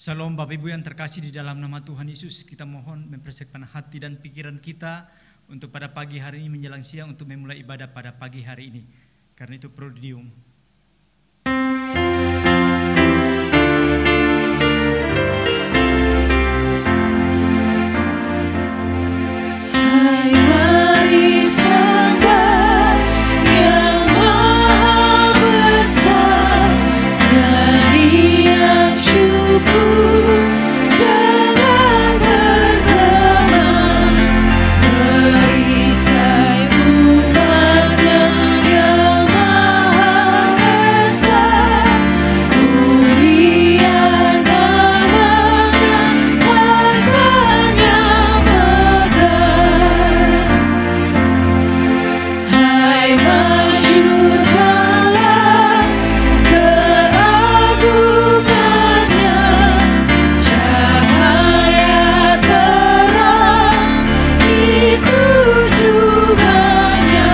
Shalom Bapak Ibu yang terkasih di dalam nama Tuhan Yesus. Kita mohon mempersiapkan hati dan pikiran kita untuk pada pagi hari ini menjelang siang untuk memulai ibadah pada pagi hari ini. Karena itu Prodidium. Hai mari sembah yang maha besar, nyanyian syukur dalam bergema, perisai umatnya yang maha esa, mulia namanya, katanya megah. Hai masyurkanlah keagungannya, cahaya terang itu jubahnya,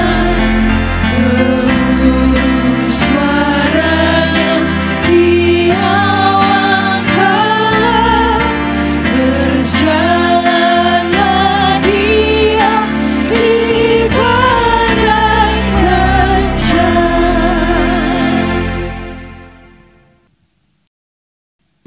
gemuruh suaranya di awan kala, berjalanlah dia di badai kencang.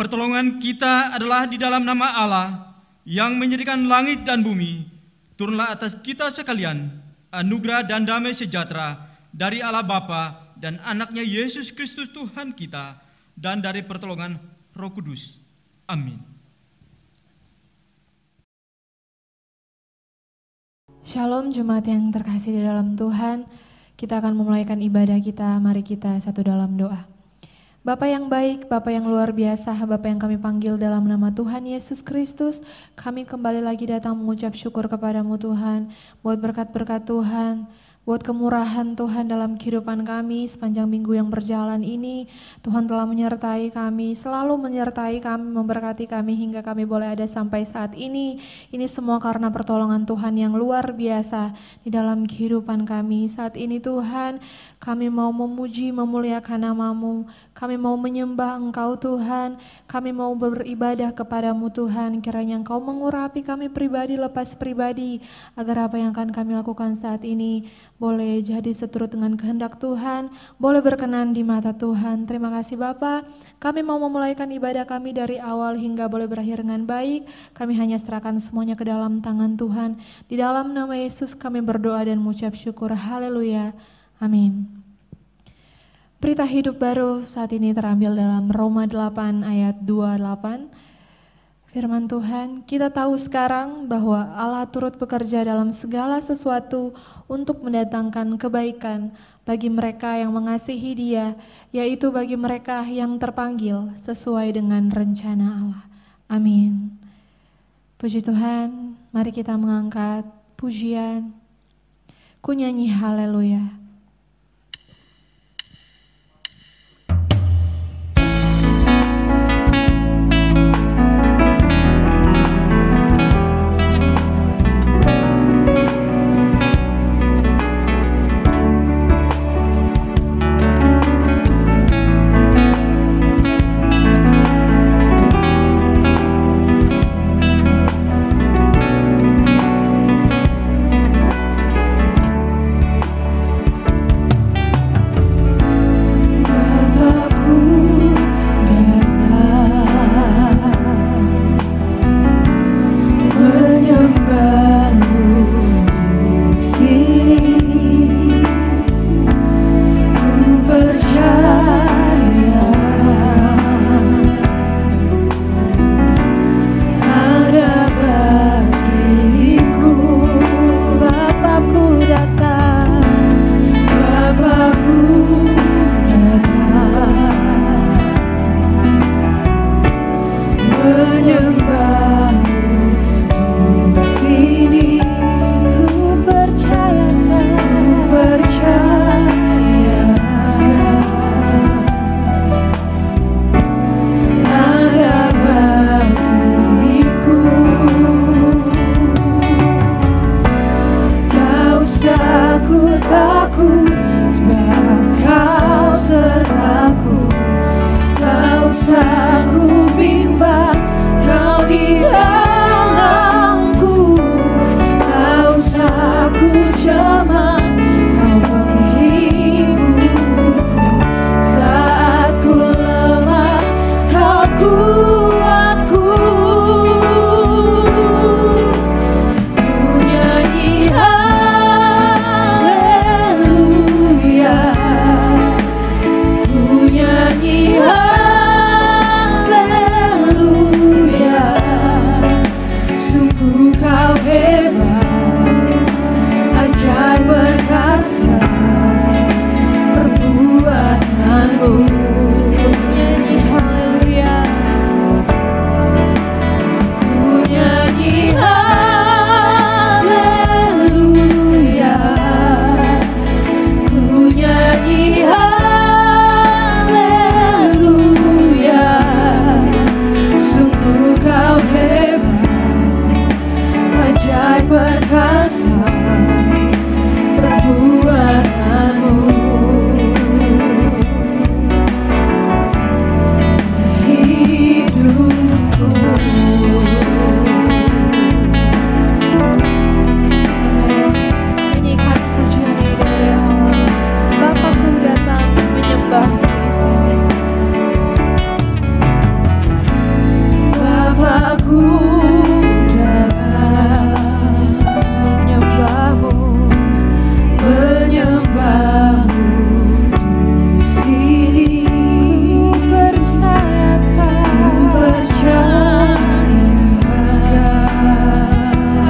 Pertolongan kita adalah di dalam nama Allah yang menjadikan langit dan bumi. Turunlah atas kita sekalian anugerah dan damai sejahtera dari Allah Bapa dan anaknya Yesus Kristus Tuhan kita, dan dari pertolongan Roh Kudus. Amin. Shalom jemaat yang terkasih di dalam Tuhan. Kita akan memulaikan ibadah kita, mari kita satu dalam doa. Bapa yang baik, Bapa yang luar biasa, Bapa yang kami panggil dalam nama Tuhan Yesus Kristus, kami kembali lagi datang mengucap syukur kepadamu Tuhan, buat berkat-berkat Tuhan, buat kemurahan Tuhan dalam kehidupan kami sepanjang minggu yang berjalan ini. Tuhan telah menyertai kami, selalu menyertai kami, memberkati kami hingga kami boleh ada sampai saat ini. Ini semua karena pertolongan Tuhan yang luar biasa di dalam kehidupan kami. Saat ini Tuhan, kami mau memuji, memuliakan nama-Mu. Kami mau menyembah Engkau Tuhan. Kami mau beribadah kepadamu Tuhan. Kiranya Engkau mengurapi kami pribadi lepas pribadi, agar apa yang akan kami lakukan saat ini boleh jadi seturut dengan kehendak Tuhan, boleh berkenan di mata Tuhan. Terima kasih Bapa. Kami mau memulaikan ibadah kami dari awal hingga boleh berakhir dengan baik. Kami hanya serahkan semuanya ke dalam tangan Tuhan. Di dalam nama Yesus kami berdoa dan mengucap syukur. Haleluya. Amin. Berita hidup baru saat ini terambil dalam Roma 8 ayat 28. Firman Tuhan, kita tahu sekarang bahwa Allah turut bekerja dalam segala sesuatu untuk mendatangkan kebaikan bagi mereka yang mengasihi Dia, yaitu bagi mereka yang terpanggil sesuai dengan rencana Allah. Amin. Puji Tuhan, mari kita mengangkat pujian, ku nyanyi haleluya. nyanyi haleluya. Ku nyanyi haleluya, ku nyanyi haleluya. Sungguh kau hebat, ajaib perkasa perbuatanmu. Hidupku Nyanyikan pujian ini dari awal. Bapakku datang menyembahmu di sini. Bapakku datang Menyembahmu, menyembahmu di sini.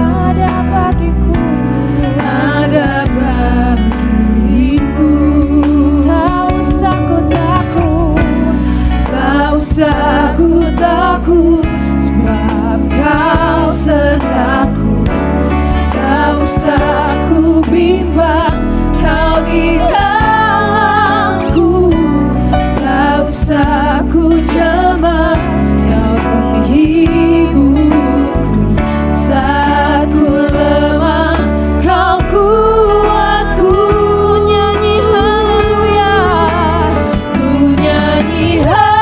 ada bagiku. Ada bagiku. Tak usah ku takut, Tak usah ku takut, sebab kau sertaku. Tak usah ku bimbang, kau di dalamku. Tak usah ku cemas, kau penghiburku. Saat ku lemah, kau kuatku. Nyanyi haleluya, ku nyanyi haleluya,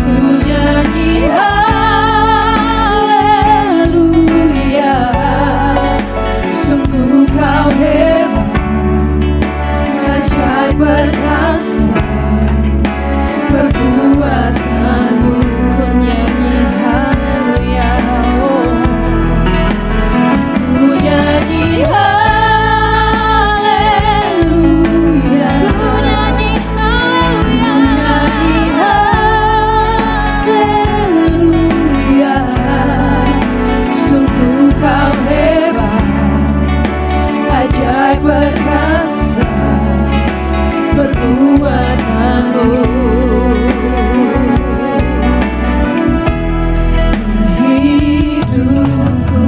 ku nyanyi haleluya. Sungguh kau hebat, ajaib perkasa perbuatanmu. ku nyanyi haleluya. Ku nyanyi haleluya, Ku nyanyi haleluya. haleluya. Sungguh kau hebat, ajaib perkasa perbuatanmu. Hidupku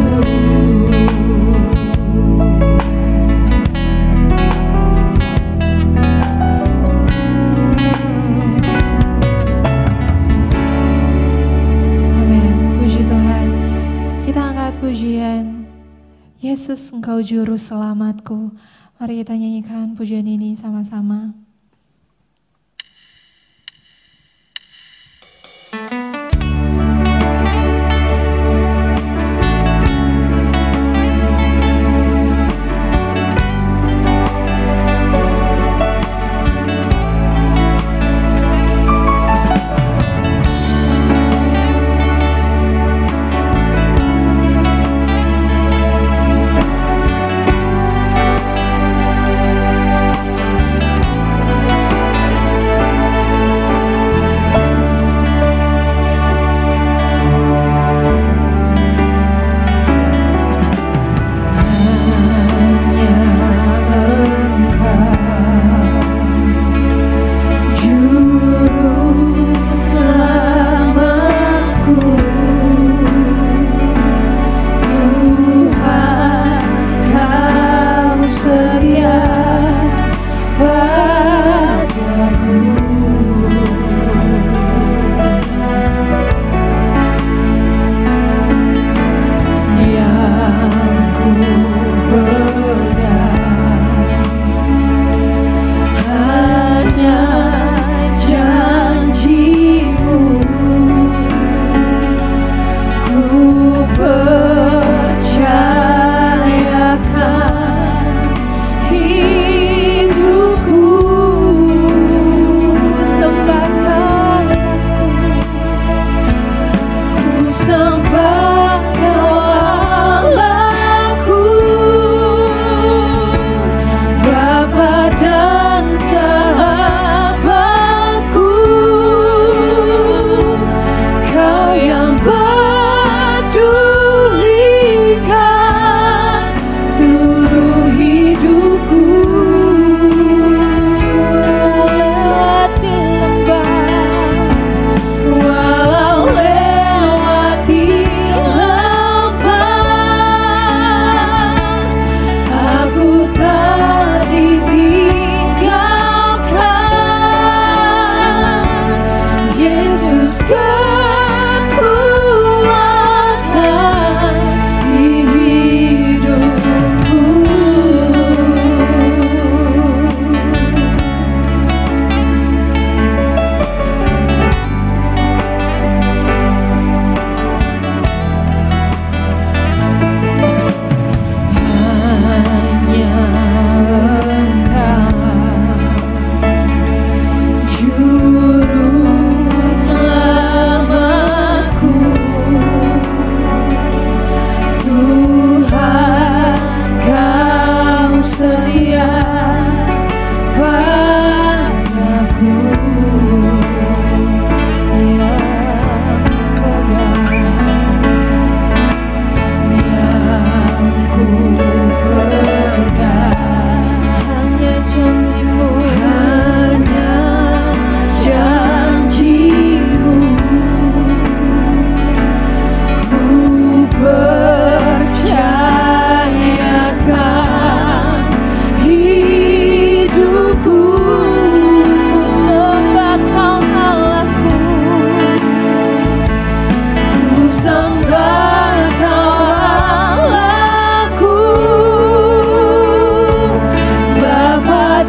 Amin. Puji Tuhan. Kita angkat pujian. Yesus, Engkau juru selamatku. Mari kita nyanyikan pujian ini sama-sama. ku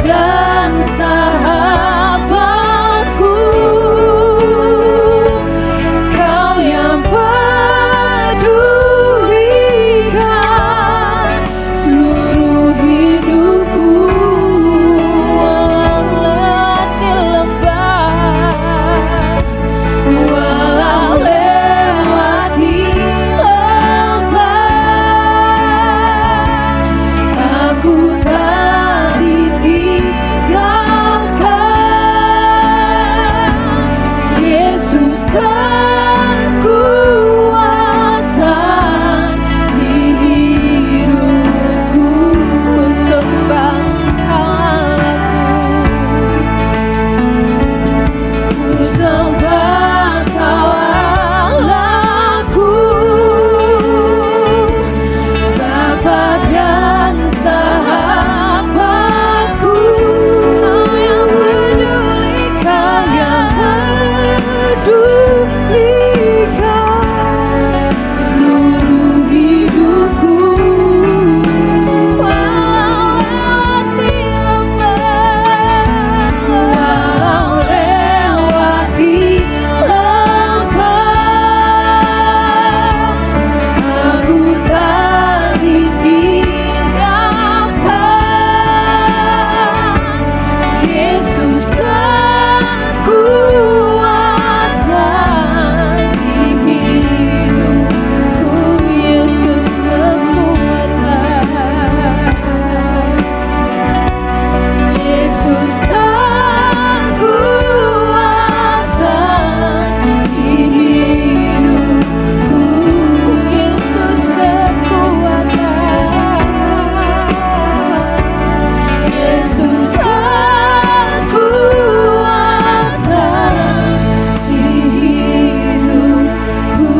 dan sahabatku, Kau yang pedulikan seluruh hidupku, walau letih lembah, walau lewati lembah, aku tak ditinggalkan. Yesus kekuatan di hidupku, ku sembah Allahku, ku sembah Kau Allahku, Bapa dan sahabatku, Kau yang pedulikan seluruh hidupku, walau lewati lembah, walau lewati lembah, aku tak ditinggalkan. Yesus kekuatan di hidupku, Yesus kekuatan, Yesus kekuatan di hidupku, Yesus kekuatan, Yesus kekuatan di hidupku.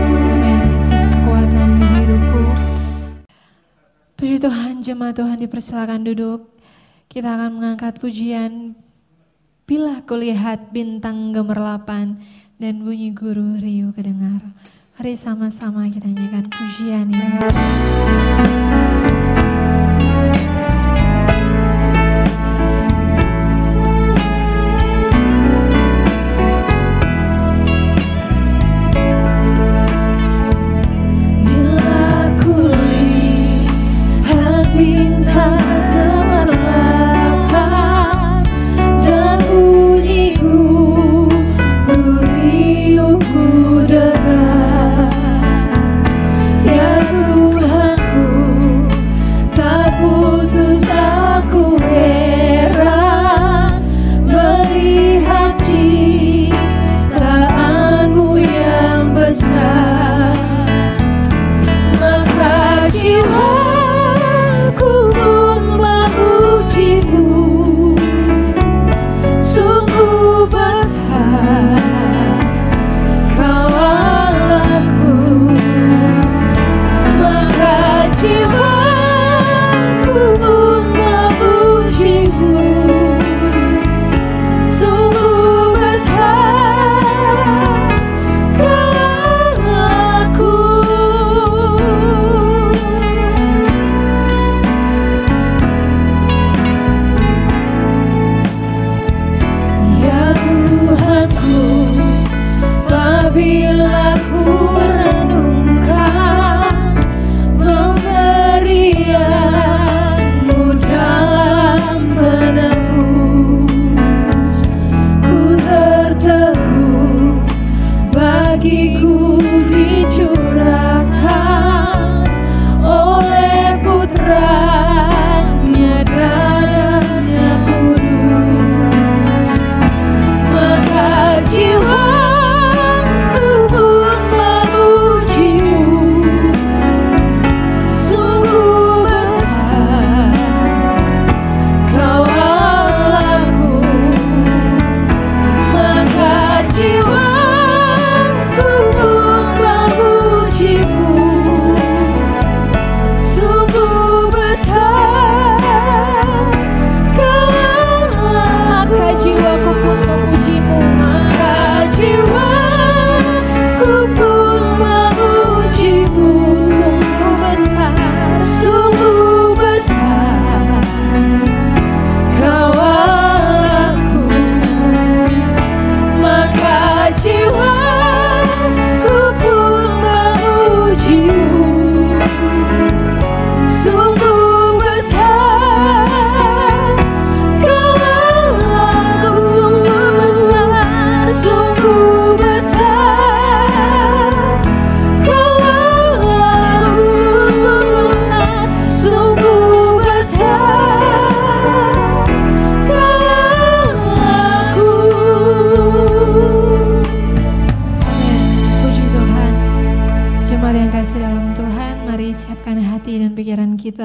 Amin. Yesus kekuatan di hidupku. Puji Tuhan, jemaat Tuhan dipersilakan duduk. Kita akan mengangkat pujian Bila Kulihat Bintang Gemerlapan dan bunyi guru riuh kedengar. Mari sama-sama kita nyanyikan pujian ini. Bila kulihat bintang gemerlapan dan bunyi guru riuh ku dengar, ya Tuhanku,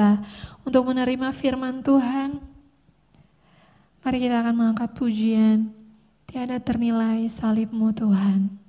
kita untuk menerima firman Tuhan. Mari kita akan mengangkat pujian, tiada ternilai salib-Mu Tuhan.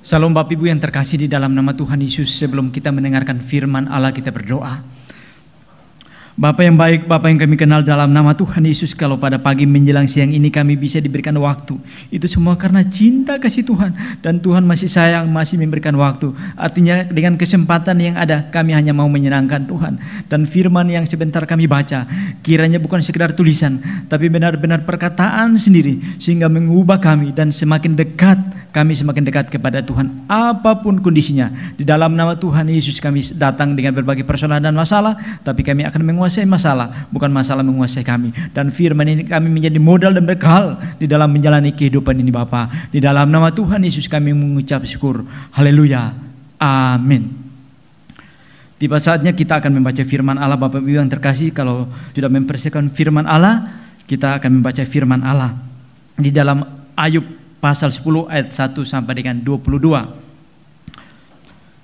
Salam Bapak Ibu yang terkasih di dalam nama Tuhan Yesus. Sebelum kita mendengarkan firman Allah, kita berdoa. Bapak yang baik, Bapak yang kami kenal dalam nama Tuhan Yesus, kalau pada pagi menjelang siang ini kami bisa diberikan waktu, itu semua karena cinta kasih Tuhan. Dan Tuhan masih sayang, masih memberikan waktu. Artinya dengan kesempatan yang ada, kami hanya mau menyenangkan Tuhan. Dan firman yang sebentar kami baca, kiranya bukan sekedar tulisan, tapi benar-benar perkataan sendiri, sehingga mengubah kami dan semakin dekat, kami semakin dekat kepada Tuhan. Apapun kondisinya, di dalam nama Tuhan Yesus kami datang dengan berbagai persoalan dan masalah, tapi kami akan menguasai masalah, bukan masalah menguasai kami. Dan firman ini kami menjadi modal dan bekal di dalam menjalani kehidupan ini Bapa. Di dalam nama Tuhan Yesus kami mengucap syukur. Haleluya. Amin. Tiba saatnya kita akan membaca firman Allah. Bapak Ibu yang terkasih, kalau sudah mempersiapkan firman Allah, kita akan membaca firman Allah di dalam Ayub pasal 10 ayat 1 sampai dengan 22.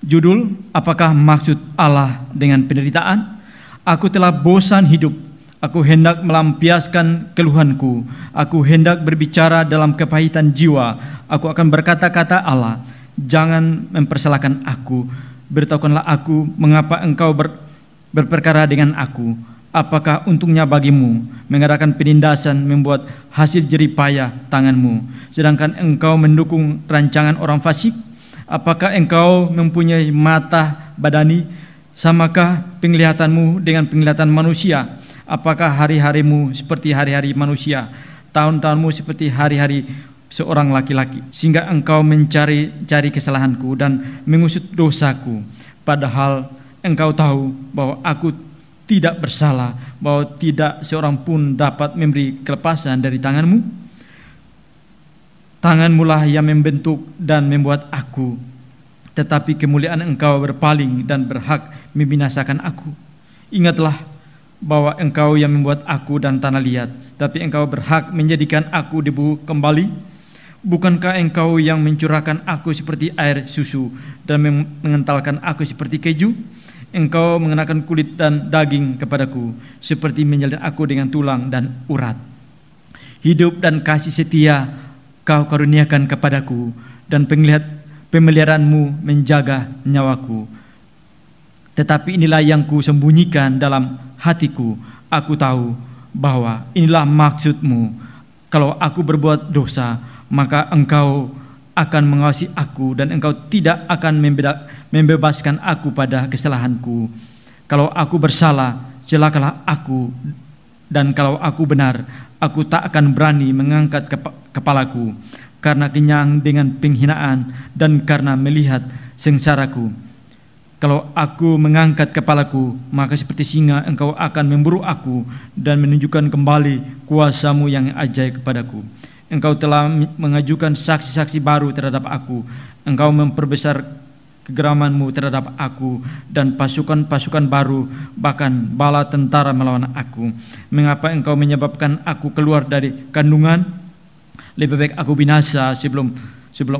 Judul, apakah maksud Allah dengan penderitaan? Aku telah bosan hidup, aku hendak melampiaskan keluhanku, aku hendak berbicara dalam kepahitan jiwa, aku akan berkata-kata Allah, jangan mempersalahkan aku, beritahukanlah aku mengapa engkau berperkara dengan aku. Apakah untungnya bagimu mengadakan penindasan, membuat hasil jerih payah tanganmu, sedangkan engkau mendukung rancangan orang fasik? Apakah engkau mempunyai mata badani? Samakah penglihatanmu dengan penglihatan manusia? Apakah hari-harimu seperti hari-hari manusia, tahun-tahunmu seperti hari-hari seorang laki-laki? Sehingga engkau mencari kesalahanku dan mengusut dosaku, padahal engkau tahu bahwa aku tidak bersalah, bahwa tidak seorang pun dapat memberi kelepasan dari tanganmu. Tanganmulah yang membentuk dan membuat aku, tetapi kemuliaan engkau berpaling dan berhak membinasakan aku. Ingatlah bahwa engkau yang membuat aku dan tanah liat, tapi engkau berhak menjadikan aku debu kembali. Bukankah engkau yang mencurahkan aku seperti air susu dan mengentalkan aku seperti keju? Engkau mengenakan kulit dan daging kepadaku, seperti menyalin aku dengan tulang dan urat. Hidup dan kasih setia kau karuniakan kepadaku, dan pemeliharaanmu menjaga nyawaku. Tetapi inilah yang ku sembunyikan dalam hatiku. Aku tahu bahwa inilah maksudmu. Kalau aku berbuat dosa, maka engkau akan mengasihi aku, dan engkau tidak akan membebaskan aku pada kesalahanku. Kalau aku bersalah, celakalah aku, dan kalau aku benar, aku tak akan berani mengangkat kepalaku, karena kenyang dengan penghinaan dan karena melihat sengsaraku. Kalau aku mengangkat kepalaku, maka seperti singa engkau akan memburu aku dan menunjukkan kembali kuasamu yang ajaib kepadaku. Engkau telah mengajukan saksi-saksi baru terhadap aku. Engkau memperbesar kegeramanmu terhadap aku, dan pasukan-pasukan baru, bahkan bala tentara melawan aku. Mengapa engkau menyebabkan aku keluar dari kandungan? Lebih baik aku binasa sebelum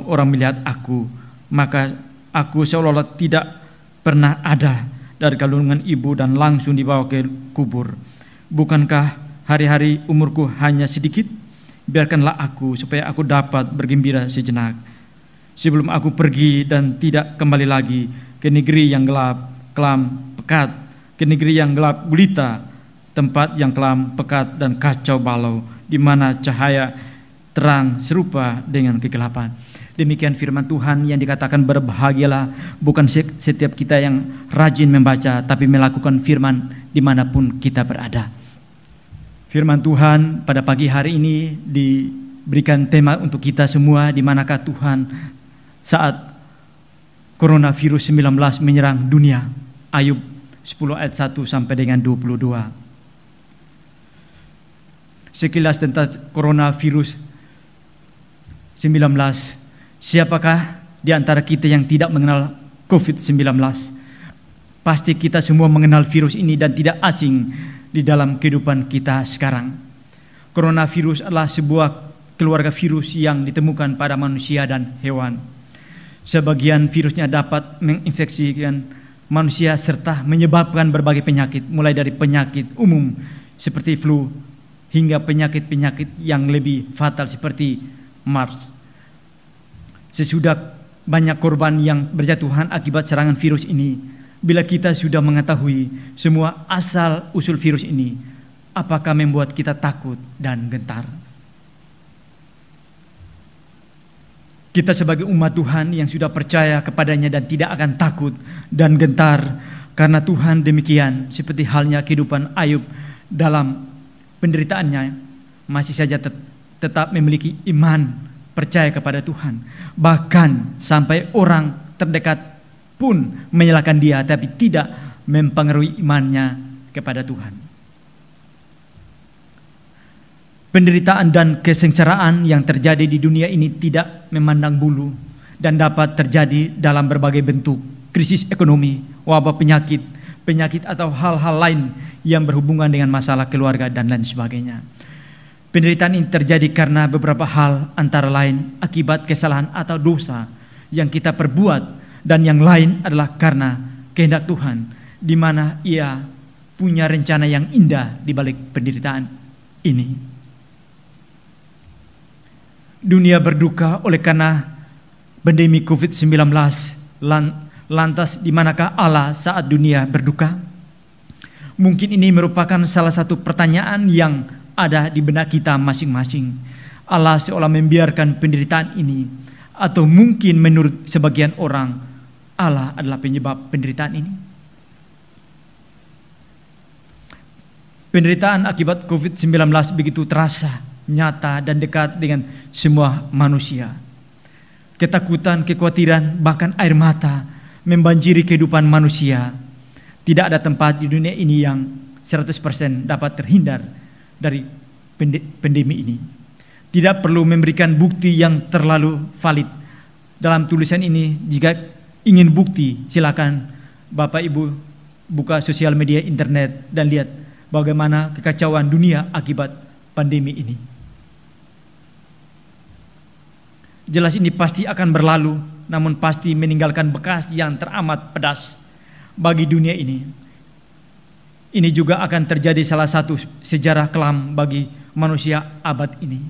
orang melihat aku. Maka aku seolah-olah tidak pernah ada dari kandungan ibu dan langsung dibawa ke kubur. Bukankah hari-hari umurku hanya sedikit? Biarkanlah aku supaya aku dapat bergembira sejenak, sebelum aku pergi dan tidak kembali lagi ke negeri yang gelap, kelam, pekat, ke negeri yang gelap gulita, tempat yang kelam, pekat dan kacau balau, di mana cahaya terang serupa dengan kegelapan. Demikian firman Tuhan yang dikatakan berbahagialah bukan setiap kita yang rajin membaca, tapi melakukan firman dimanapun kita berada. Firman Tuhan pada pagi hari ini diberikan tema untuk kita semua, di manakah Tuhan saat coronavirus 19 menyerang dunia. Ayub 10 ayat 1 sampai dengan 22. Sekilas tentang coronavirus 19. Siapakah di antara kita yang tidak mengenal COVID-19? Pasti kita semua mengenal virus ini dan tidak asing di dalam kehidupan kita sekarang. Coronavirus adalah sebuah keluarga virus yang ditemukan pada manusia dan hewan. Sebagian virusnya dapat menginfeksikan manusia serta menyebabkan berbagai penyakit, mulai dari penyakit umum seperti flu hingga penyakit-penyakit yang lebih fatal seperti MERS. Sesudah banyak korban yang berjatuhan akibat serangan virus ini. Bila kita sudah mengetahui semua asal usul virus ini, apakah membuat kita takut dan gentar? Kita sebagai umat Tuhan yang sudah percaya kepadanya dan tidak akan takut dan gentar karena Tuhan demikian, seperti halnya kehidupan Ayub dalam penderitaannya, masih saja tetap memiliki iman, percaya kepada Tuhan. Bahkan sampai orang terdekat pun menyalahkan dia, tapi tidak mempengaruhi imannya kepada Tuhan. Penderitaan dan kesengsaraan yang terjadi di dunia ini tidak memandang bulu dan dapat terjadi dalam berbagai bentuk. Krisis ekonomi, wabah penyakit atau hal-hal lain yang berhubungan dengan masalah keluarga dan lain sebagainya. Penderitaan ini terjadi karena beberapa hal, antara lain akibat kesalahan atau dosa yang kita perbuat, dan yang lain adalah karena kehendak Tuhan, di mana Ia punya rencana yang indah di balik penderitaan ini. Dunia berduka oleh karena pandemi COVID-19. Lantas di manakah Allah saat dunia berduka? Mungkin ini merupakan salah satu pertanyaan yang ada di benak kita masing-masing. Allah seolah membiarkan penderitaan ini, atau mungkin menurut sebagian orang Allah adalah penyebab penderitaan ini. Penderitaan akibat COVID-19 begitu terasa, nyata dan dekat dengan semua manusia. Ketakutan, kekhawatiran, bahkan air mata membanjiri kehidupan manusia. Tidak ada tempat di dunia ini yang 100% dapat terhindar dari pandemi ini. Tidak perlu memberikan bukti yang terlalu valid. Dalam tulisan ini, jika ingin bukti, silakan Bapak Ibu buka sosial media internet dan lihat bagaimana kekacauan dunia akibat pandemi ini. Jelas ini pasti akan berlalu, namun pasti meninggalkan bekas yang teramat pedas bagi dunia ini. Ini juga akan terjadi salah satu sejarah kelam bagi manusia abad ini.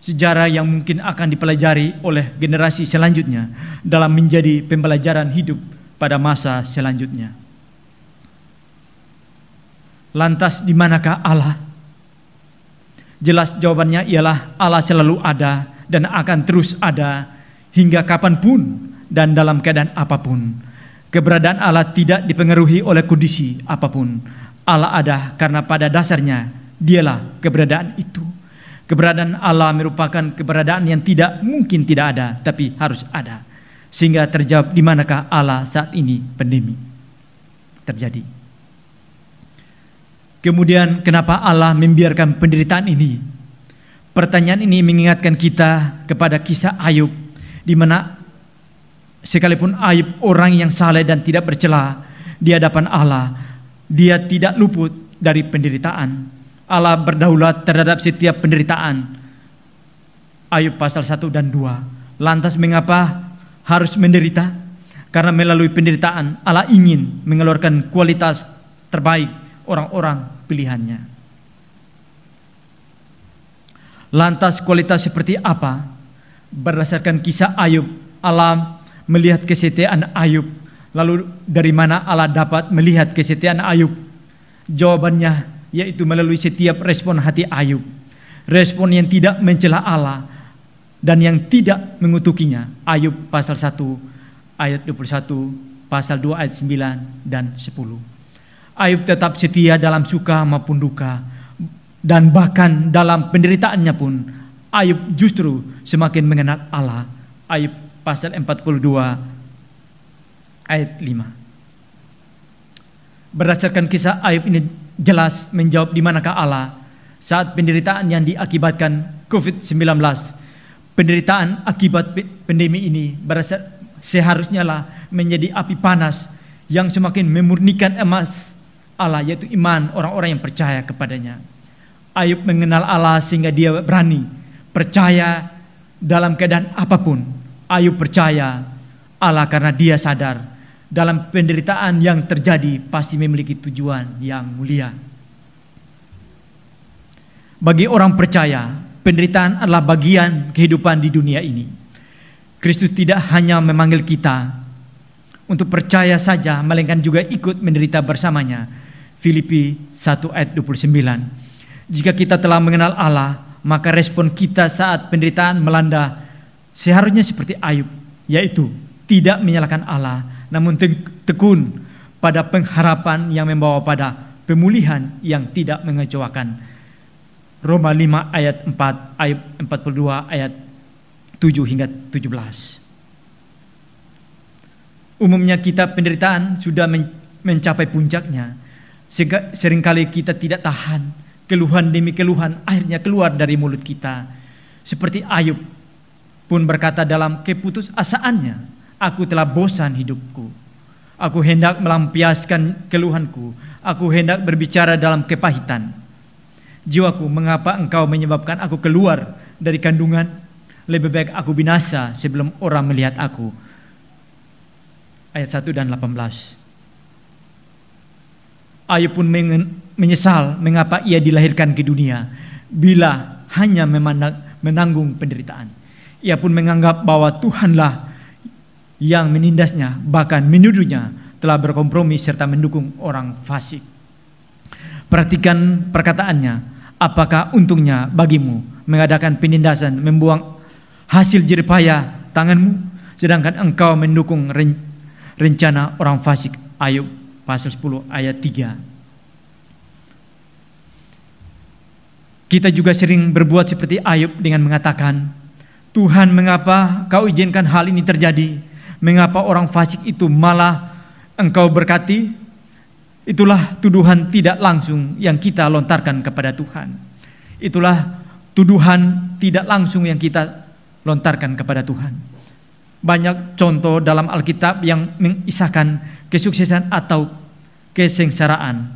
Sejarah yang mungkin akan dipelajari oleh generasi selanjutnya dalam menjadi pembelajaran hidup pada masa selanjutnya. Lantas di manakah Allah? Jelas jawabannya ialah Allah selalu ada dan akan terus ada hingga kapanpun dan dalam keadaan apapun. Keberadaan Allah tidak dipengaruhi oleh kondisi apapun. Allah ada karena pada dasarnya Dialah keberadaan itu. Keberadaan Allah merupakan keberadaan yang tidak mungkin tidak ada, tapi harus ada. Sehingga terjawab di manakah Allah saat ini pandemi terjadi. Kemudian kenapa Allah membiarkan penderitaan ini? Pertanyaan ini mengingatkan kita kepada kisah Ayub, di mana sekalipun Ayub orang yang saleh dan tidak bercela di hadapan Allah, dia tidak luput dari penderitaan. Allah berdaulat terhadap setiap penderitaan. Ayub pasal 1 dan 2. Lantas mengapa harus menderita? Karena melalui penderitaan Allah ingin mengeluarkan kualitas terbaik orang-orang pilihannya. Lantas kualitas seperti apa? Berdasarkan kisah Ayub, Allah melihat kesetiaan Ayub. Lalu dari mana Allah dapat melihat kesetiaan Ayub? Jawabannya yaitu melalui setiap respon hati Ayub. Respon yang tidak mencela Allah dan yang tidak mengutukinya. Ayub pasal 1 ayat 21, pasal 2 ayat 9 dan 10. Ayub tetap setia dalam suka maupun duka, dan bahkan dalam penderitaannya pun Ayub justru semakin mengenal Allah. Ayub pasal 42 ayat 5. Berdasarkan kisah Ayub ini jelas menjawab di manakah Allah saat penderitaan yang diakibatkan COVID-19. Penderitaan akibat pandemi ini seharusnya lah menjadi api panas yang semakin memurnikan emas Allah, yaitu iman orang-orang yang percaya kepadanya. Ayub mengenal Allah sehingga dia berani percaya dalam keadaan apapun. Ayub percaya Allah karena dia sadar dalam penderitaan yang terjadi pasti memiliki tujuan yang mulia. Bagi orang percaya, penderitaan adalah bagian kehidupan di dunia ini. Kristus tidak hanya memanggil kita untuk percaya saja, melainkan juga ikut menderita bersamanya. Filipi 1 ayat 29. Jika kita telah mengenal Allah, maka respon kita saat penderitaan melanda seharusnya seperti Ayub, yaitu tidak menyalahkan Allah, namun tekun pada pengharapan yang membawa pada pemulihan yang tidak mengecewakan. Roma 5 ayat 4, Ayub 42 ayat 7 hingga 17. Umumnya kita penderitaan sudah mencapai puncaknya, sehingga seringkali kita tidak tahan, keluhan demi keluhan akhirnya keluar dari mulut kita. Seperti Ayub pun berkata dalam keputusasaannya, aku telah bosan hidupku, aku hendak melampiaskan keluhanku, aku hendak berbicara dalam kepahitan. Jiwaku, mengapa engkau menyebabkan aku keluar dari kandungan? Lebih baik aku binasa sebelum orang melihat aku. Ayat 1 dan 18. Ayub pun menyesal mengapa ia dilahirkan ke dunia bila hanya menanggung penderitaan. Ia pun menganggap bahwa Tuhanlah yang menindasnya, bahkan menuduhnya telah berkompromi serta mendukung orang fasik. Perhatikan perkataannya, apakah untungnya bagimu mengadakan penindasan, membuang hasil jeripaya tanganmu, sedangkan engkau mendukung rencana orang fasik. Ayub pasal 10 ayat 3. Kita juga sering berbuat seperti Ayub dengan mengatakan, Tuhan, mengapa kau izinkan hal ini terjadi? Mengapa orang fasik itu malah engkau berkati? Itulah tuduhan tidak langsung yang kita lontarkan kepada Tuhan. Itulah tuduhan tidak langsung yang kita lontarkan kepada Tuhan. Banyak contoh dalam Alkitab yang mengisahkan kesuksesan atau kesengsaraan.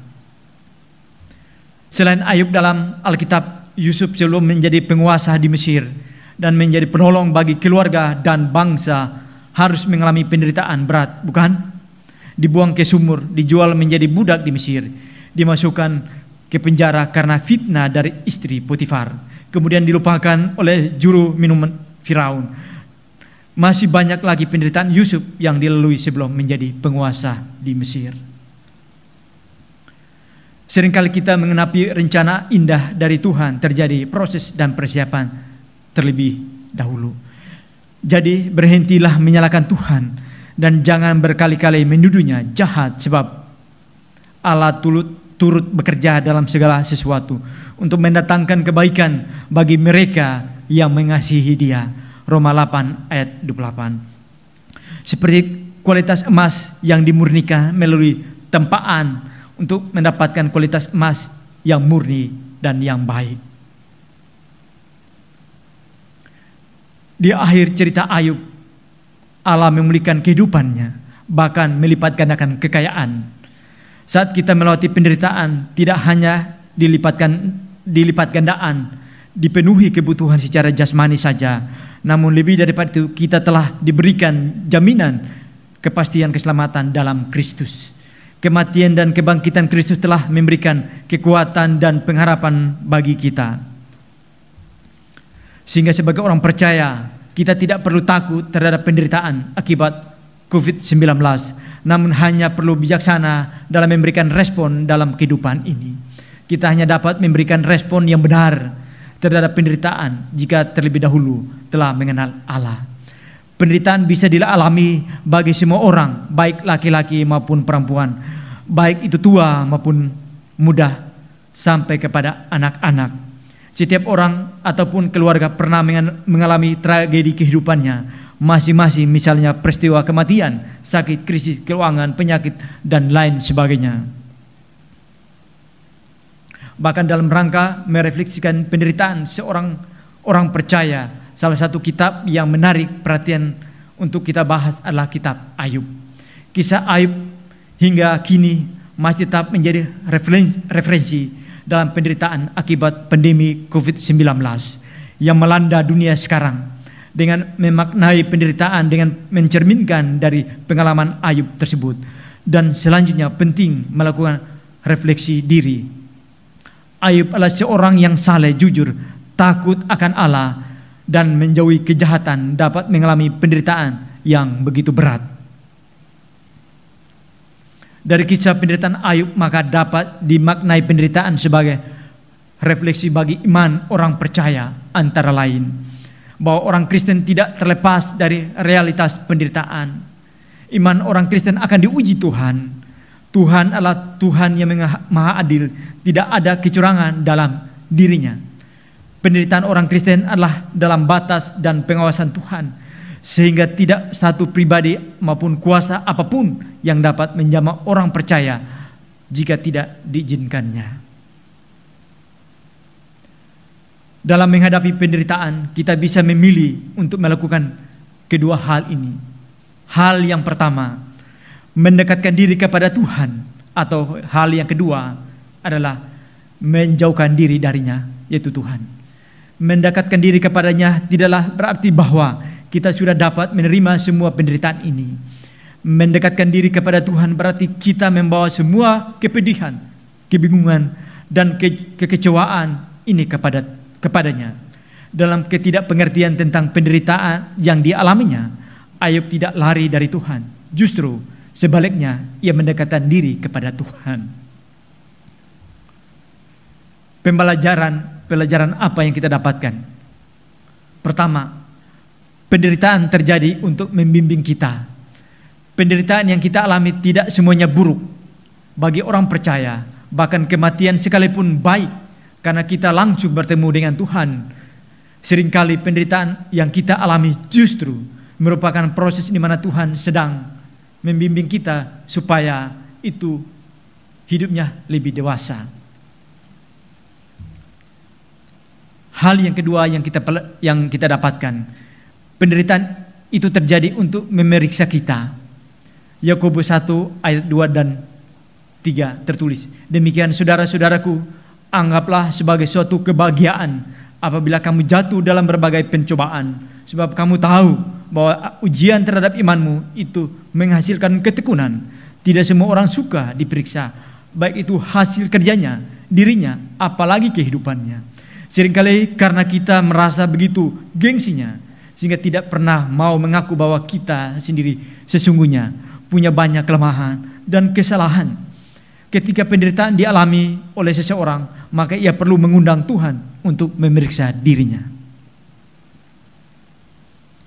Selain Ayub dalam Alkitab, Yusuf sebelum menjadi penguasa di Mesir dan menjadi penolong bagi keluarga dan bangsa harus mengalami penderitaan berat, bukan? Dibuang ke sumur, dijual menjadi budak di Mesir, dimasukkan ke penjara karena fitnah dari istri Potifar, kemudian dilupakan oleh juru minuman Firaun. Masih banyak lagi penderitaan Yusuf yang dilalui sebelum menjadi penguasa di Mesir. Seringkali kita mengenapi rencana indah dari Tuhan, terjadi proses dan persiapan terlebih dahulu. Jadi berhentilah menyalahkan Tuhan dan jangan berkali-kali menuduhnya jahat, sebab Allah turut bekerja dalam segala sesuatu untuk mendatangkan kebaikan bagi mereka yang mengasihi Dia. Roma 8 ayat 28. Seperti kualitas emas yang dimurnikan melalui tempaan untuk mendapatkan kualitas emas yang murni dan yang baik. Di akhir cerita Ayub, Allah memulihkan kehidupannya, bahkan melipat gandakan kekayaan. Saat kita melewati penderitaan, tidak hanya dilipat gandaan, dipenuhi kebutuhan secara jasmani saja, namun lebih daripada itu kita telah diberikan jaminan kepastian keselamatan dalam Kristus. Kematian dan kebangkitan Kristus telah memberikan kekuatan dan pengharapan bagi kita. Sehingga sebagai orang percaya, kita tidak perlu takut terhadap penderitaan akibat COVID-19, namun hanya perlu bijaksana dalam memberikan respon dalam kehidupan ini. Kita hanya dapat memberikan respon yang benar terhadap penderitaan jika terlebih dahulu telah mengenal Allah. Penderitaan bisa dialami bagi semua orang, baik laki-laki maupun perempuan, baik itu tua maupun muda, sampai kepada anak-anak. Setiap orang ataupun keluarga pernah mengalami tragedi kehidupannya masing-masing, misalnya peristiwa kematian, sakit, krisis keuangan, penyakit, dan lain sebagainya. Bahkan dalam rangka merefleksikan penderitaan seorang orang percaya, salah satu kitab yang menarik perhatian untuk kita bahas adalah kitab Ayub. Kisah Ayub hingga kini masih tetap menjadi referensi dalam penderitaan akibat pandemi COVID-19 yang melanda dunia sekarang. Dengan memaknai penderitaan dengan mencerminkan dari pengalaman Ayub tersebut, dan selanjutnya penting melakukan refleksi diri. Ayub adalah seorang yang saleh, jujur, takut akan Allah, dan menjauhi kejahatan dapat mengalami penderitaan yang begitu berat. Dari kisah penderitaan Ayub maka dapat dimaknai penderitaan sebagai refleksi bagi iman orang percaya, antara lain bahwa orang Kristen tidak terlepas dari realitas penderitaan. Iman orang Kristen akan diuji Tuhan. Tuhan adalah Tuhan yang maha adil, tidak ada kecurangan dalam dirinya. Penderitaan orang Kristen adalah dalam batas dan pengawasan Tuhan, sehingga tidak satu pribadi maupun kuasa apapun yang dapat menjamah orang percaya jika tidak diizinkannya. Dalam menghadapi penderitaan, kita bisa memilih untuk melakukan kedua hal ini. Hal yang pertama, mendekatkan diri kepada Tuhan, atau hal yang kedua adalah menjauhkan diri darinya, yaitu Tuhan. Mendekatkan diri kepadanya tidaklah berarti bahwa kita sudah dapat menerima semua penderitaan ini. Mendekatkan diri kepada Tuhan berarti kita membawa semua kepedihan, kebingungan, dan kekecewaan ini kepadanya. Dalam ketidakpengertian tentang penderitaan yang dialaminya, Ayub tidak lari dari Tuhan. Justru sebaliknya, ia mendekatkan diri kepada Tuhan. Pelajaran apa yang kita dapatkan? Pertama, penderitaan terjadi untuk membimbing kita. Penderitaan yang kita alami tidak semuanya buruk. Bagi orang percaya, bahkan kematian sekalipun baik, karena kita langsung bertemu dengan Tuhan. Seringkali penderitaan yang kita alami justru merupakan proses di mana Tuhan sedang membimbing kita supaya itu hidupnya lebih dewasa. Hal yang kedua yang kita dapatkan, penderitaan itu terjadi untuk memeriksa kita. Yakobus 1 ayat 2 dan 3 tertulis, demikian saudara-saudaraku, anggaplah sebagai suatu kebahagiaan apabila kamu jatuh dalam berbagai pencobaan, sebab kamu tahu bahwa ujian terhadap imanmu itu menghasilkan ketekunan. Tidak semua orang suka diperiksa, baik itu hasil kerjanya, dirinya, apalagi kehidupannya. Seringkali karena kita merasa begitu gengsinya, sehingga tidak pernah mau mengaku bahwa kita sendiri sesungguhnya punya banyak kelemahan dan kesalahan. Ketika penderitaan dialami oleh seseorang, maka ia perlu mengundang Tuhan untuk memeriksa dirinya.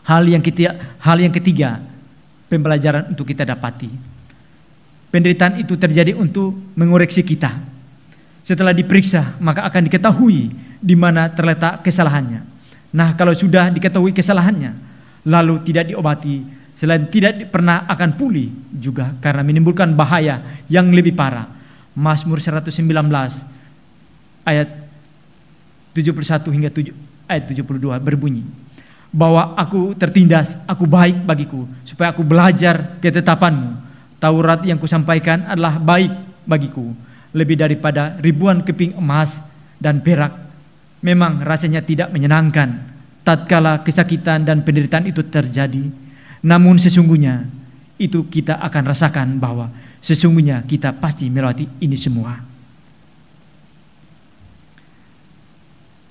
Hal yang ketiga, pembelajaran untuk kita dapati. Penderitaan itu terjadi untuk mengoreksi kita. Setelah diperiksa, maka akan diketahui di mana terletak kesalahannya. Nah, kalau sudah diketahui kesalahannya, lalu tidak diobati, selain tidak pernah akan pulih juga karena menimbulkan bahaya yang lebih parah. Mazmur 119 ayat 71 hingga ayat 72 berbunyi, bahwa aku tertindas, aku baik bagiku, supaya aku belajar ketetapanmu. Taurat yang kusampaikan adalah baik bagiku, lebih daripada ribuan keping emas dan perak. Memang rasanya tidak menyenangkan tatkala kesakitan dan penderitaan itu terjadi. Namun sesungguhnya itu kita akan rasakan bahwa sesungguhnya kita pasti melewati ini semua.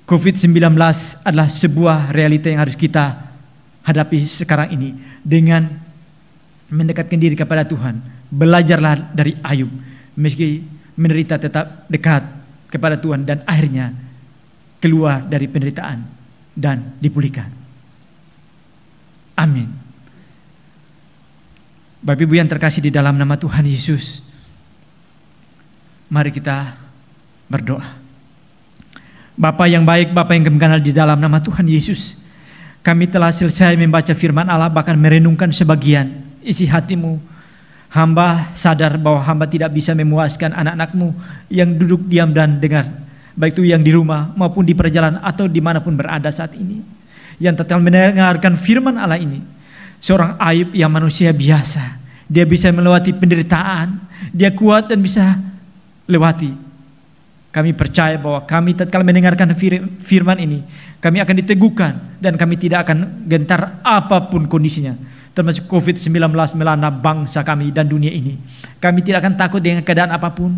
COVID-19 adalah sebuah realita yang harus kita hadapi sekarang ini dengan mendekatkan diri kepada Tuhan. Belajarlah dari Ayub, meski menderita tetap dekat kepada Tuhan dan akhirnya keluar dari penderitaan dan dipulihkan. Amin. Bapak Ibu yang terkasih di dalam nama Tuhan Yesus, mari kita berdoa. Bapa yang baik, Bapa yang kami kenal di dalam nama Tuhan Yesus, kami telah selesai membaca firman Allah, bahkan merenungkan sebagian isi hatimu. Hamba sadar bahwa hamba tidak bisa memuaskan anak-anak-Mu yang duduk diam dan dengar, baik itu yang di rumah maupun di perjalanan atau dimanapun berada saat ini, yang tetap mendengarkan firman Allah ini. Seorang Ayub yang manusia biasa, dia bisa melewati penderitaan, dia kuat dan bisa lewati. Kami percaya bahwa kami tatkala mendengarkan firman ini, kami akan diteguhkan dan kami tidak akan gentar apapun kondisinya, termasuk COVID-19 melanda bangsa kami dan dunia ini. Kami tidak akan takut dengan keadaan apapun.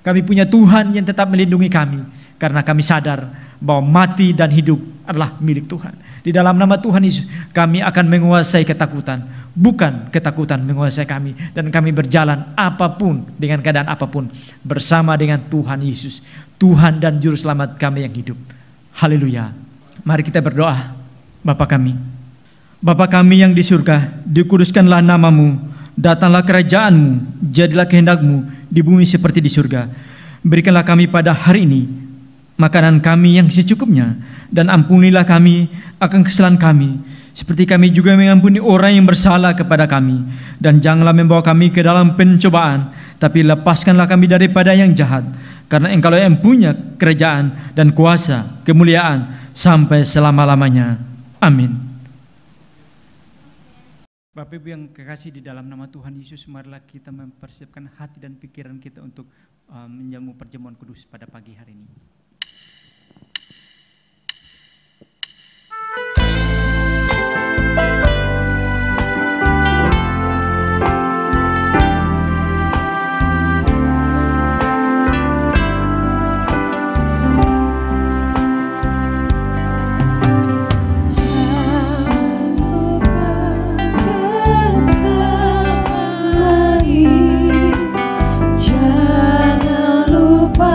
Kami punya Tuhan yang tetap melindungi kami, karena kami sadar bahwa mati dan hidup adalah milik Tuhan. Di dalam nama Tuhan Yesus kami akan menguasai ketakutan, bukan ketakutan menguasai kami, dan kami berjalan apapun dengan keadaan apapun bersama dengan Tuhan Yesus, Tuhan dan Juru Selamat kami yang hidup. Haleluya. Mari kita berdoa. Bapa kami yang di surga, dikuduskanlah namamu, datanglah kerajaanmu, jadilah kehendakmu di bumi seperti di surga. Berikanlah kami pada hari ini makanan kami yang secukupnya, dan ampunilah kami akan kesalahan kami, seperti kami juga mengampuni orang yang bersalah kepada kami. Dan janganlah membawa kami ke dalam pencobaan, tapi lepaskanlah kami daripada yang jahat. Karena Engkau yang punya kerajaan dan kuasa, kemuliaan sampai selama-lamanya. Amin. Bapak Ibu yang kekasih di dalam nama Tuhan Yesus, marilah kita mempersiapkan hati dan pikiran kita untuk menjamu perjamuan kudus pada pagi hari ini. Jangan lupa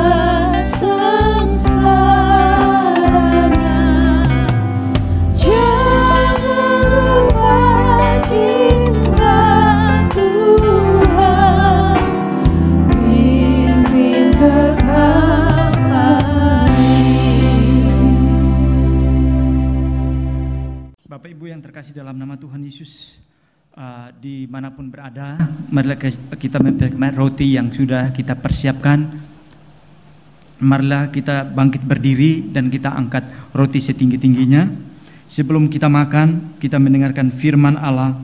dalam nama Tuhan Yesus, dimanapun berada, marilah kita mempersiapkan roti yang sudah kita persiapkan. Marilah kita bangkit berdiri dan kita angkat roti setinggi-tingginya. Sebelum kita makan, kita mendengarkan firman Allah.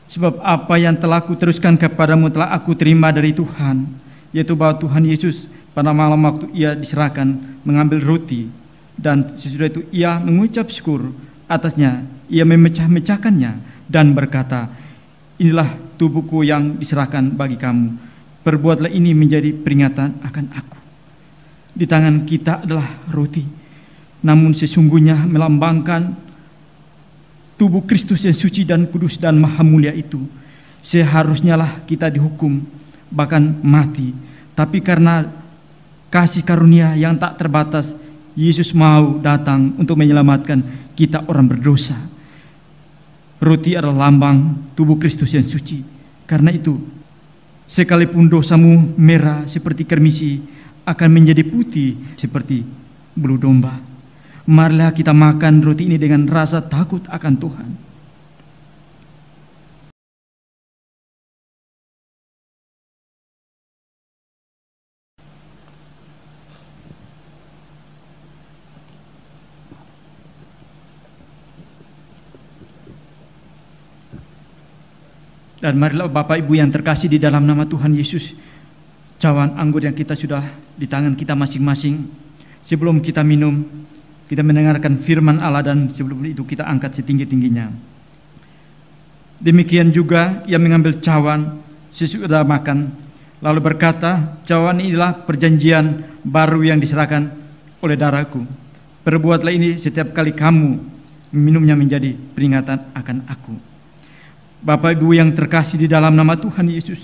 Sebab apa yang telah kuteruskan kepadamu telah aku terima dari Tuhan, yaitu bahwa Tuhan Yesus pada malam waktu ia diserahkan mengambil roti, dan sesudah itu ia mengucap syukur atasnya, ia memecah-mecahkannya dan berkata, inilah tubuhku yang diserahkan bagi kamu, perbuatlah ini menjadi peringatan akan aku. Di tangan kita adalah roti, namun sesungguhnya melambangkan tubuh Kristus yang suci dan kudus dan maha mulia itu. Seharusnya lah kita dihukum, bahkan mati, tapi karena kasih karunia yang tak terbatas, Yesus mau datang untuk menyelamatkan kita orang berdosa. Roti adalah lambang tubuh Kristus yang suci. Karena itu, sekalipun dosamu merah seperti kermisi, akan menjadi putih seperti bulu domba. Marilah kita makan roti ini dengan rasa takut akan Tuhan. Dan marilah Bapak Ibu yang terkasih di dalam nama Tuhan Yesus, cawan anggur yang kita sudah di tangan kita masing-masing, sebelum kita minum, kita mendengarkan firman Allah, dan sebelum itu kita angkat setinggi-tingginya. Demikian juga ia mengambil cawan sesudah makan, lalu berkata, cawan inilah perjanjian baru yang diserahkan oleh darahku. Perbuatlah ini setiap kali kamu minumnya menjadi peringatan akan aku. Bapak Ibu yang terkasih di dalam nama Tuhan Yesus,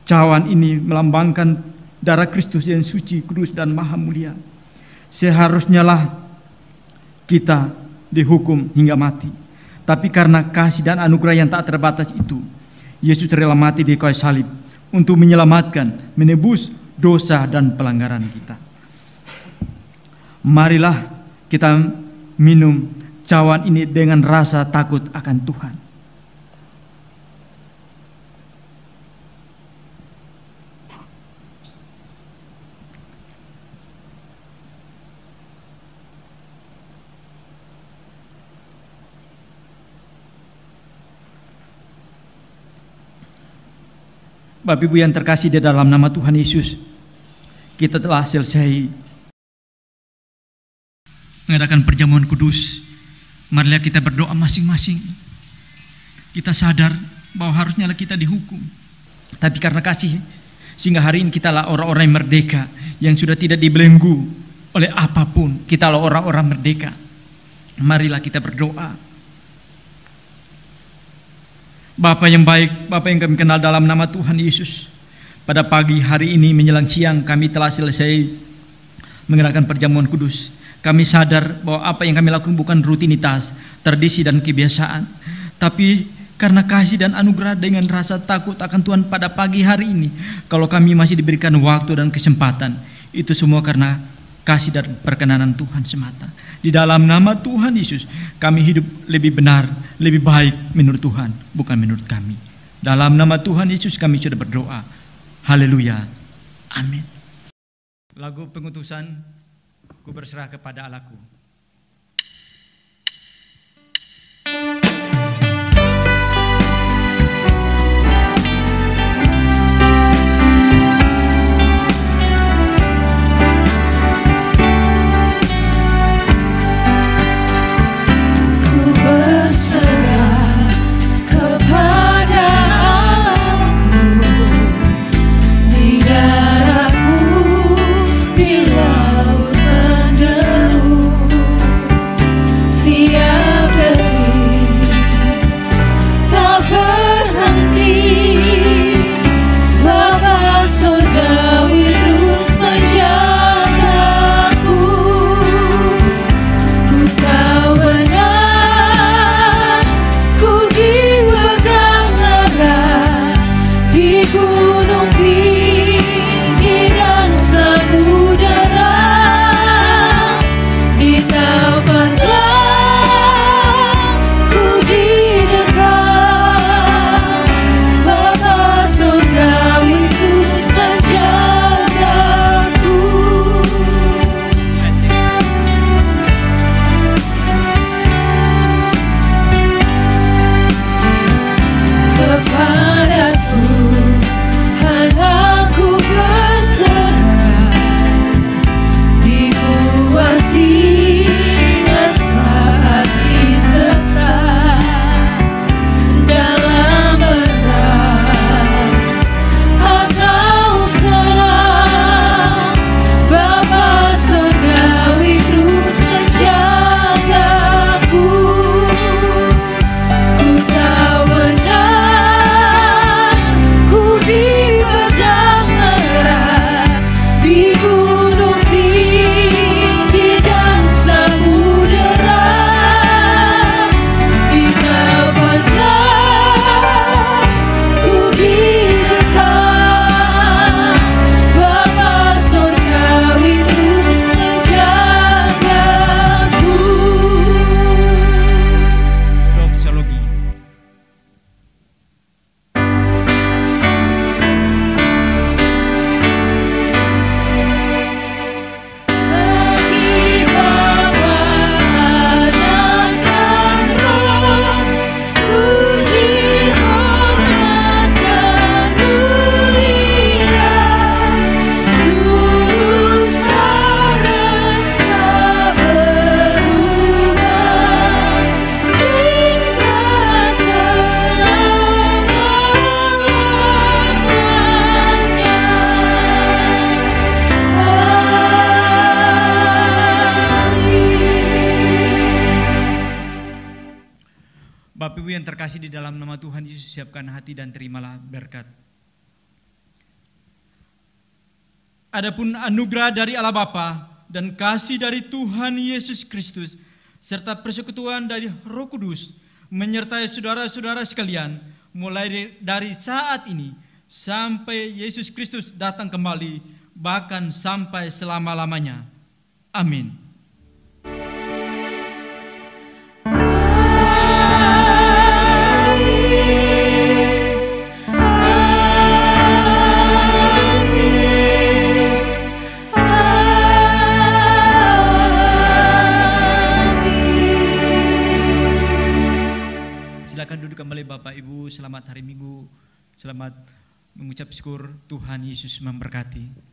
cawan ini melambangkan darah Kristus yang suci, kudus dan maha mulia. Seharusnya lah kita dihukum hingga mati, tapi karena kasih dan anugerah yang tak terbatas itu, Yesus rela mati di kayu salib untuk menyelamatkan, menebus dosa dan pelanggaran kita. Marilah kita minum cawan ini dengan rasa takut akan Tuhan. Bapak Ibu yang terkasih di dalam nama Tuhan Yesus, kita telah selesai mengadakan perjamuan kudus. Marilah kita berdoa masing-masing. Kita sadar bahwa harusnya kita dihukum, tapi karena kasih, sehingga hari ini kita lah orang-orang yang merdeka, yang sudah tidak dibelenggu oleh apapun. Kita adalah orang-orang merdeka. Marilah kita berdoa. Bapa yang baik, Bapa yang kami kenal dalam nama Tuhan Yesus, pada pagi hari ini menjelang siang kami telah selesai mengadakan perjamuan kudus. Kami sadar bahwa apa yang kami lakukan bukan rutinitas, tradisi dan kebiasaan, tapi karena kasih dan anugerah dengan rasa takut akan Tuhan pada pagi hari ini. Kalau kami masih diberikan waktu dan kesempatan, itu semua karena kasih dan perkenanan Tuhan semata. Di dalam nama Tuhan Yesus, kami hidup lebih benar, lebih baik menurut Tuhan, bukan menurut kami. Dalam nama Tuhan Yesus kami sudah berdoa. Haleluya. Amin. Lagu pengutusan, ku berserah kepada Allahku. Bapak Ibu yang terkasih di dalam nama Tuhan Yesus, siapkan hati dan terimalah berkat. Adapun anugerah dari Allah Bapa dan kasih dari Tuhan Yesus Kristus serta persekutuan dari Roh Kudus menyertai saudara-saudara sekalian mulai dari saat ini sampai Yesus Kristus datang kembali, bahkan sampai selama-lamanya. Amin. Silakan duduk kembali Bapak Ibu, selamat hari Minggu, selamat mengucap syukur, Tuhan Yesus memberkati.